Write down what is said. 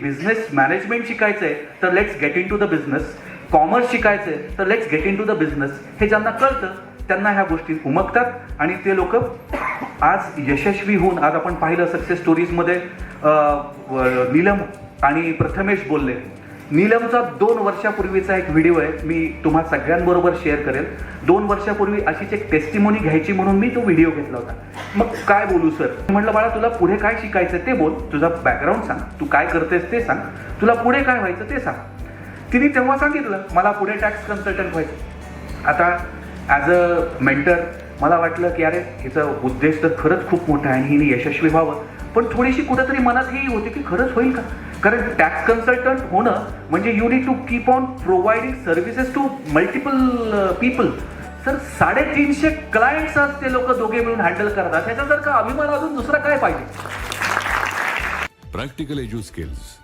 Business management शिकायचंय तर let's get into the business, commerce शिकायचंय तर let's get into the business, हे ज्यांना कळतं त्यांना ह्या गोष्टी उमगतात आणि ते लोक आज यशस्वी होऊन, आज आपण पाहिलं सक्सेस स्टोरीजमध्ये नीलम आणि प्रथमेश बोलले. नीलमचा 2 वर्षापूर्वीचा एक व्हिडिओ आहे, मी तुम्हा सगळ्यांबरोबर शेअर करेल. 2 वर्षापूर्वी अशीच एक टेस्टिमोनी घ्यायची म्हणून मी तो व्हिडिओ घेतला होता. मग काय बोलू सर म्हटलं, बाळा तुला पुढे काय शिकायचं ते बोल, तुझा बॅकग्राऊंड सांग, तू काय करतेस ते सांग, तुला पुढे काय व्हायचं ते सांग. तिने तेव्हा सांगितलं मला पुढे टॅक्स कन्सल्टंट व्हायचं. आता ॲज अ मेंटर मला वाटलं की अरे हिचा उद्देश तर खरंच खूप मोठा आहे आणि हिने यशस्वी व्हावं, पण थोडीशी कुठेतरी मनात ही होती की खरंच होईल का, कारण टॅक्स कन्सल्टंट होणं म्हणजे you need to keep on providing services to multiple people. Sir 350 clients आज ते लोक दोघे मिळून हँडल करतात, ह्याचा जर का अभिमान अजून दुसरा काय पाहिजे. Practical edu skills